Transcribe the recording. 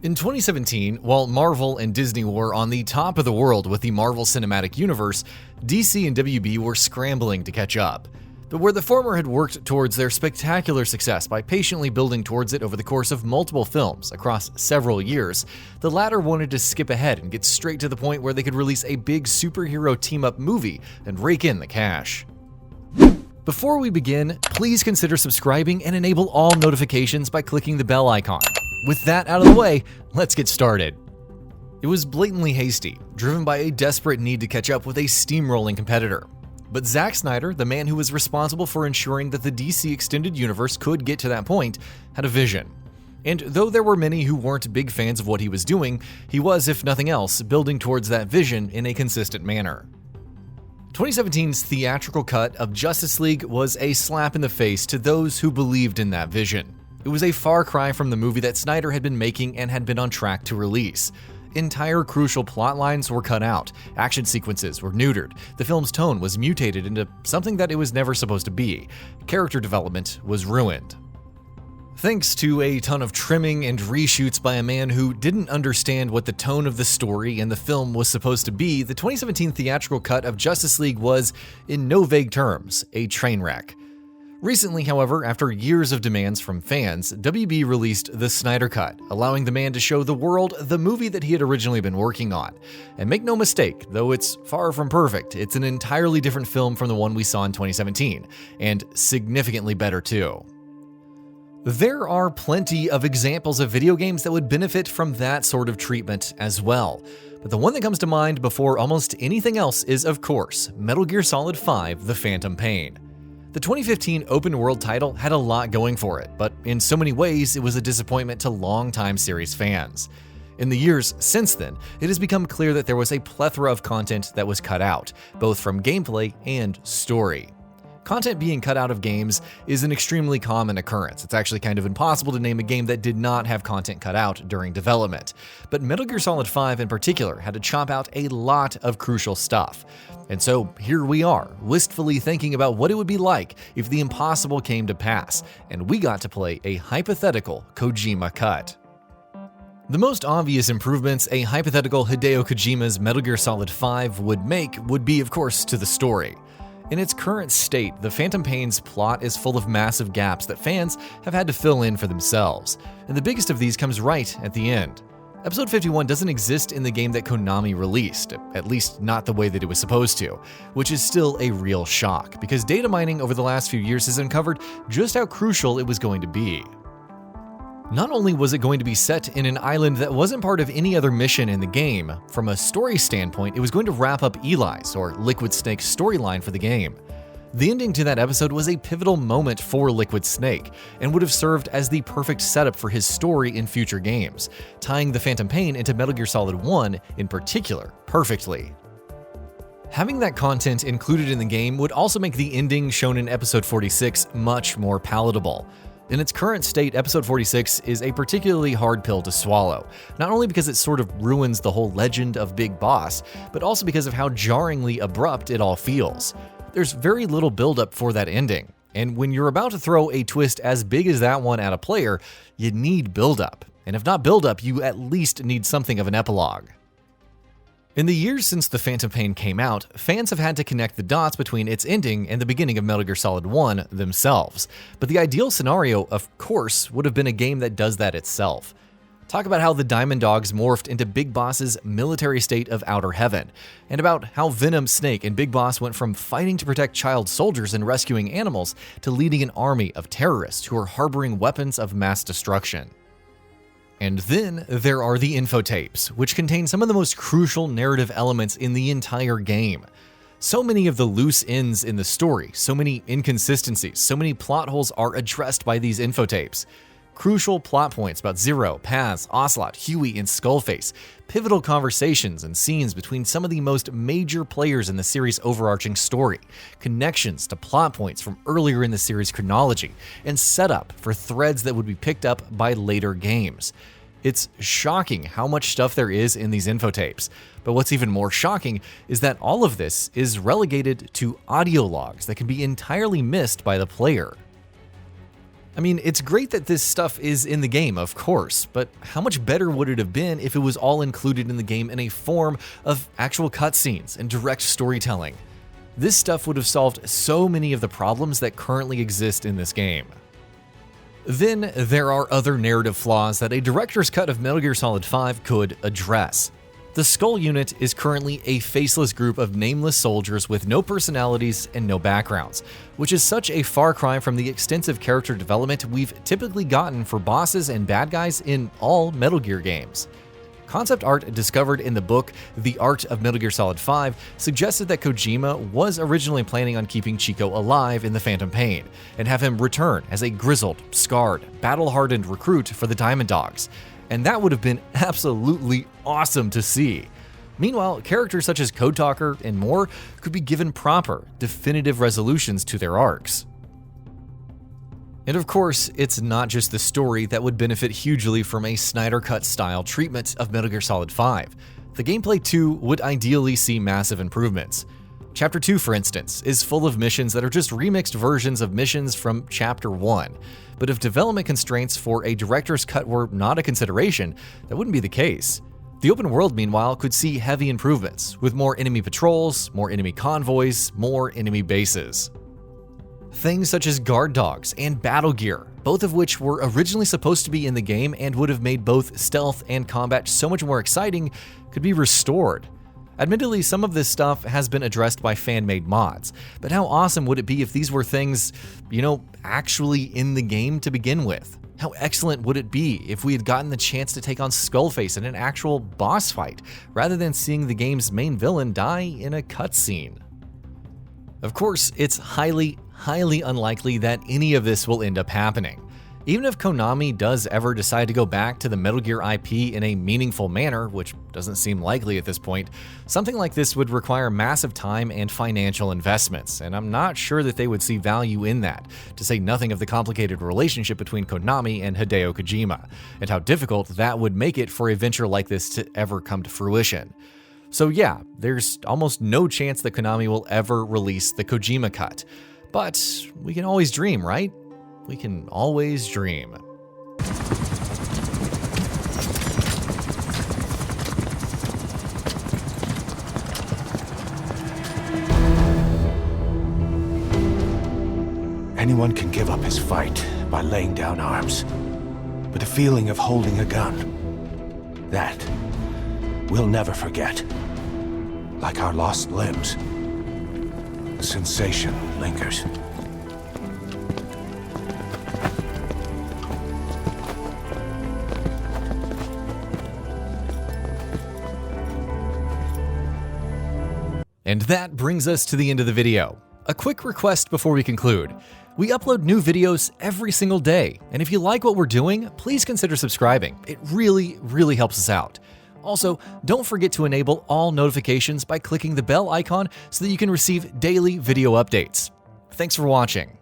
In 2017, while Marvel and Disney were on the top of the world with the Marvel Cinematic Universe, DC and WB were scrambling to catch up. But where the former had worked towards their spectacular success by patiently building towards it over the course of multiple films across several years, the latter wanted to skip ahead and get straight to the point where they could release a big superhero team-up movie and rake in the cash. Before we begin, please consider subscribing and enable all notifications by clicking the bell icon. With that out of the way, let's get started. It was blatantly hasty, driven by a desperate need to catch up with a steamrolling competitor. But Zack Snyder, the man who was responsible for ensuring that the DC Extended Universe could get to that point, had a vision. And though there were many who weren't big fans of what he was doing, he was, if nothing else, building towards that vision in a consistent manner. 2017's theatrical cut of Justice League was a slap in the face to those who believed in that vision. It was a far cry from the movie that Snyder had been making and had been on track to release. Entire crucial plot lines were cut out, action sequences were neutered, the film's tone was mutated into something that it was never supposed to be, character development was ruined. Thanks to a ton of trimming and reshoots by a man who didn't understand what the tone of the story and the film was supposed to be, the 2017 theatrical cut of Justice League was, in no vague terms, a train wreck. Recently, however, after years of demands from fans, WB released the Snyder Cut, allowing the man to show the world the movie that he had originally been working on. And make no mistake, though it's far from perfect, it's an entirely different film from the one we saw in 2017, and significantly better too. There are plenty of examples of video games that would benefit from that sort of treatment as well, but the one that comes to mind before almost anything else is, of course, Metal Gear Solid 5: The Phantom Pain. The 2015 open-world title had a lot going for it, but in so many ways it was a disappointment to longtime series fans. In the years since then, it has become clear that there was a plethora of content that was cut out, both from gameplay and story. Content being cut out of games is an extremely common occurrence. It's actually kind of impossible to name a game that did not have content cut out during development. But Metal Gear Solid 5 in particular had to chop out a lot of crucial stuff. And so here we are, wistfully thinking about what it would be like if the impossible came to pass, and we got to play a hypothetical Kojima Cut. The most obvious improvements a hypothetical Hideo Kojima's Metal Gear Solid 5 would make would be, of course, to the story. In its current state, The Phantom Pain's plot is full of massive gaps that fans have had to fill in for themselves, and the biggest of these comes right at the end. Episode 51 doesn't exist in the game that Konami released, at least not the way that it was supposed to, which is still a real shock, because data mining over the last few years has uncovered just how crucial it was going to be. Not only was it going to be set in an island that wasn't part of any other mission in the game, from a story standpoint, it was going to wrap up Eli's, or Liquid Snake's, storyline for the game. The ending to that episode was a pivotal moment for Liquid Snake, and would have served as the perfect setup for his story in future games, tying the Phantom Pain into Metal Gear Solid 1 in particular perfectly. Having that content included in the game would also make the ending shown in Episode 46 much more palatable. In its current state, Episode 46 is a particularly hard pill to swallow, not only because it sort of ruins the whole legend of Big Boss, but also because of how jarringly abrupt it all feels. There's very little buildup for that ending, and when you're about to throw a twist as big as that one at a player, you need buildup. And if not buildup, you at least need something of an epilogue. In the years since The Phantom Pain came out, fans have had to connect the dots between its ending and the beginning of Metal Gear Solid 1 themselves. But the ideal scenario, of course, would have been a game that does that itself. Talk about how the Diamond Dogs morphed into Big Boss's military state of outer heaven, and about how Venom, Snake, and Big Boss went from fighting to protect child soldiers and rescuing animals to leading an army of terrorists who are harboring weapons of mass destruction. And then there are the infotapes, which contain some of the most crucial narrative elements in the entire game. So many of the loose ends in the story, so many inconsistencies, so many plot holes are addressed by these infotapes. Crucial plot points about Zero, Paz, Ocelot, Huey, and Skullface, pivotal conversations and scenes between some of the most major players in the series' overarching story, connections to plot points from earlier in the series' chronology, and setup for threads that would be picked up by later games. It's shocking how much stuff there is in these infotapes, but what's even more shocking is that all of this is relegated to audio logs that can be entirely missed by the player. I mean, it's great that this stuff is in the game, of course, but how much better would it have been if it was all included in the game in a form of actual cutscenes and direct storytelling? This stuff would have solved so many of the problems that currently exist in this game. Then there are other narrative flaws that a director's cut of Metal Gear Solid 5 could address. The Skull Unit is currently a faceless group of nameless soldiers with no personalities and no backgrounds, which is such a far cry from the extensive character development we've typically gotten for bosses and bad guys in all Metal Gear games. Concept art discovered in the book The Art of Metal Gear Solid 5 suggested that Kojima was originally planning on keeping Chico alive in the Phantom Pain and have him return as a grizzled, scarred, battle-hardened recruit for the Diamond Dogs, and that would have been absolutely awesome to see. Meanwhile, characters such as Code Talker and more could be given proper, definitive resolutions to their arcs. And of course, it's not just the story that would benefit hugely from a Snyder Cut style treatment of Metal Gear Solid 5. The gameplay too would ideally see massive improvements. Chapter 2, for instance, is full of missions that are just remixed versions of missions from Chapter 1. But if development constraints for a director's cut were not a consideration, that wouldn't be the case. The open world, meanwhile, could see heavy improvements, with more enemy patrols, more enemy convoys, more enemy bases. Things such as guard dogs and battle gear, both of which were originally supposed to be in the game and would have made both stealth and combat so much more exciting, could be restored. Admittedly, some of this stuff has been addressed by fan-made mods, but how awesome would it be if these were things, actually in the game to begin with? How excellent would it be if we had gotten the chance to take on Skullface in an actual boss fight, rather than seeing the game's main villain die in a cutscene? Of course, it's highly unlikely that any of this will end up happening. Even if Konami does ever decide to go back to the Metal Gear IP in a meaningful manner, which doesn't seem likely at this point, something like this would require massive time and financial investments, and I'm not sure that they would see value in that, to say nothing of the complicated relationship between Konami and Hideo Kojima, and how difficult that would make it for a venture like this to ever come to fruition. So yeah, there's almost no chance that Konami will ever release the Kojima Cut. But we can always dream, right? We can always dream. Anyone can give up his fight by laying down arms. But the feeling of holding a gun, that we'll never forget. Like our lost limbs, the sensation lingers. And that brings us to the end of the video. A quick request before we conclude. We upload new videos every single day, and if you like what we're doing, please consider subscribing. It really helps us out. Also, don't forget to enable all notifications by clicking the bell icon so that you can receive daily video updates. Thanks for watching.